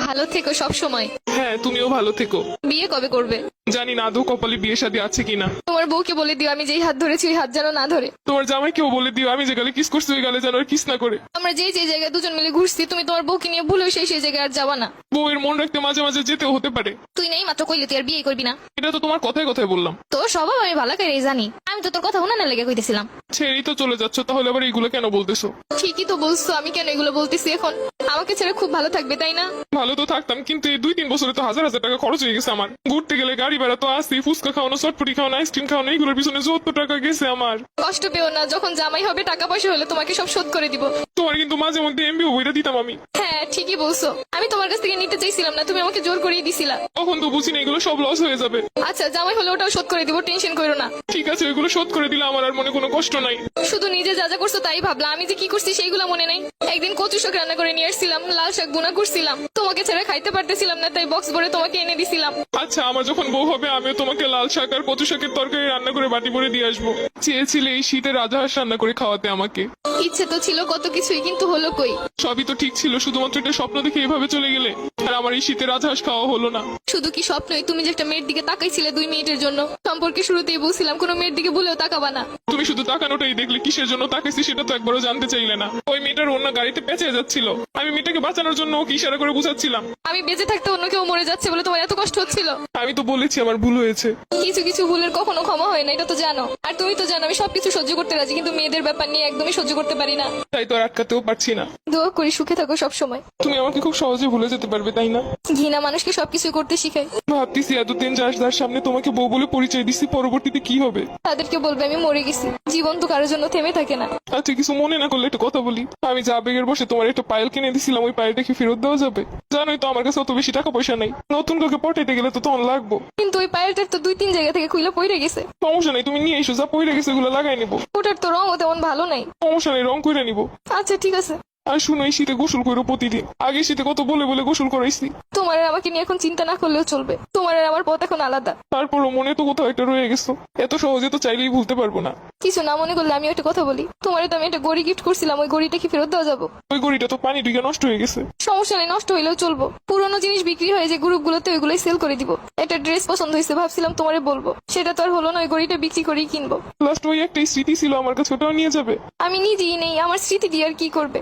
ভালো থেকো সব সময়। হ্যাঁ, তুমিও ভালো থেকো। বিয়ে কবে করবে? জানি না আদৌ কপালে বিয়ে শাদী আছে কিনা। তোমার বউকে বলে দিও আমি যেই হাত ধরেছি ওই হাত যেন না ধরে। তোমার জামাইকেও বলে দিও আমি যে গালে কিস করছি ওই গালে যেন আর কিস না করে। আমরা যেই জায়গায় দুজন মিলে ঘুরছি তুমি তোমার বউকে নিয়ে ভুলেও সেই জায়গায় আর যাবা না। বউয়ের মন রাখতে মাঝে মাঝে যেতেও হতে পারে। তুই নেই মাত্র কইলে তুই আর বিয়ে করবি না। এটা তো তোমার কথায় কথায় বললাম। তোর স্বভাব আমি ভালো করে জানি। আমি তো তোর কথা উনানে লেগে কইতেছিলাম। ছেড়েই তো চলে যাচ্ছ, তাহলে আবার এইগুলো কেন বলতেছো? ঠিকই তো বলছো, আমি কেন এগুলো বলতেছি এখন? আমাকে ছেড়ে খুব ভালো থাকবে তাই না? ভালো তো থাকতাম, কিন্তু এই 2-3 বছরে তো হাজার হাজার টাকা খরচ হয়ে গেছে আমার। ঘুরতে গেলে গাড়ি ভাড়া তো আসি, ফুচকা খাওয়ানো, চটপটি খাওয়ানো, আইসক্রিম খাওয়ানো, এইগুলোর পিছনে 70 টাকা গেছে আমার। কষ্ট পেও না, যখন জামাই হবে টাকা পয়সা হলে তোমাকে সব শোধ করে দিব। তোমার কিন্তু মাঝে মধ্যে এমবিও বইটা দিতাম আমি। হ্যাঁ ঠিকই বলছো, আমি তোমার কাছ থেকে নিতে চাইছিলাম না, তুমি আমাকে জোর করিয়ে দিছিলা। তখন তো বুঝি না এগুলো সব লস হয়ে যাবে। আচ্ছা জামাই হলে ওটাও শোধ করে দিব, টেনশন করো না। ঠিক আছে, ওইগুলো শোধ করে দিলে আমার আর মনে কোনো কষ্ট নাই। শুধু নিজে যা যা করছো তাই ভাবলা, আমি যে কি করছি সেইগুলো মনে নাই। একদিন কচু শাক রান্না করে নিয়ে আসছিলাম, লাল শাক গুনা করছিলাম, তোমাকে ছেড়ে খাইতে পারতেছিলাম না, তাই বক্স ভরে তোমাকে এনে দিছিলাম। আচ্ছা, আমার যখন বউ হবে আমিও তোমাকে লাল শাক আর কচু শাকের তরকারি রান্না করে বাটি ভরে দিয়ে আসবো। চেয়েছিলে এই শীতে রাজহাঁস রান্না করে খাওয়াতে আমাকে। ইচ্ছে তো ছিল কত কিছুই, কিন্তু হলো কই? সবই তো ঠিক ছিল, শুধুমাত্র একটা স্বপ্ন দেখে এভাবে চলে গেলে। আর আমার এই শীতে রাজহাঁস খাওয়া হলো না। শুধু কি স্বপ্নই? তুমি যে একটা মেয়ের দিকে তাকাইছিলে 2 মিনিটের জন্য, সম্পর্কে শুরুতেই বলছিলাম কোনো মেয়ের দিকে ভুলেও তাকাবা না। তুমি শুধু তাকানোটাই দেখলে, কিসের জন্য তাকাইছি সেটা তো একবারও জানতে চাইলে না। ওই মেয়েটার অন্য গাড়িতে পেঁচে যাচ্ছিল, আমি মেয়েটাকে বাঁচানোর জন্য ওকে ইশারা করে বুঝাচ্ছিলাম। আমি বেঁচে থাকতে অন্য কেউ মরে যাচ্ছে বলে তোমার এত কষ্ট হচ্ছিল? আমি তো বলেছি আমার ভুল হয়েছে। কিছু কিছু ভুলের কখনো ক্ষমা হয় না, এটা তো জানো। আর তুমি তো জানো আমি সবকিছু সহ্য করতে রাজি, কিন্তু মেয়েদের ব্যাপার নিয়ে একদমই সহ্য করতে পারি না। তাই তো আর আটকাতেও পারছি না। দোয়া করি সুখে থাকো সব সময়। তুমি আমাকে খুব সহজে ভুলে যেতে পারবে তাই না? ঘৃণা মানুষকে সবকিছু করতে শিখায়। ভাবতেছি এতদিন যার সামনে তোমাকে বউ বলে পরিচয় দিচ্ছি, পরবর্তীতে কি হবে? তাদেরকে বলবে আমি মরে গেছি। জীবন তো কারোর জন্য থেমে থাকে না। আচ্ছা, কিছু মনে না করলে একটা কথা বলি। আমি যা আবেগের বসে তোমার একটা পায়েল কিনে দিছিলাম, ওই পায়েলটা কি ফেরত দেওয়া যাবে? জানোই তো আমার কাছে অত বেশি টাকা পয়সা নাই। নতুন কাউকে পটাইতে গেলে তো তখন লাগবো। কিন্তু ওই পায়েলটার তো 2-3 জায়গা থেকে খুইলা পড়ে গেছে। সমস্যা নেই, তুমি নিয়ে এসো, যা পইরে গেছে ওগুলো লাগাই নিবো। ওটার তো রঙও তেমন ভালো নাই। সমস্যা নেই, রং করে নিবো। আচ্ছা ঠিক আছে। আর শুনো, এই শীতে গোসল করো প্রতিদিন। আগে শীতে কত বলে বলে গোসল করাইছি। তোমার আর আমাকে নিয়ে এখন চিন্তা না করলেও চলবে। তোমার আর আমার পথ এখন আলাদা। তারপরও মনে তো কোথাও একটা রয়ে গেছো। এত সহজে তো চাইলেই ভুলতে পারবো না। কিছু না মনে করলে আমি একটা কথা বলি। তোমারে তো আমি একটা গড়ি গিফট করছিলাম, ওই গড়িটা কি ফেরত দেওয়া যাবো? ওই গড়িটা তো পানি ঢুকে নষ্ট হয়ে গেছে। সমস্যা নেই, নষ্ট হইলেও চলবো। পুরোনো জিনিস বিক্রি হয়ে যে গ্রুপগুলোতে ওইগুলোই সেল করে দিব। একটা ড্রেস পছন্দ হয়েছে, ভাবছিলাম তোমারে বলবো, সেটা তো আর হলো না। ওই গড়িটা বিক্রি করেই কিনবো। লাস্ট ওই একটাই স্মৃতি ছিল আমার কাছে, ওটাও নিয়ে যাবে। আমি নিজেই নেই, আমার স্মৃতি দিয়ে আর কি করবে?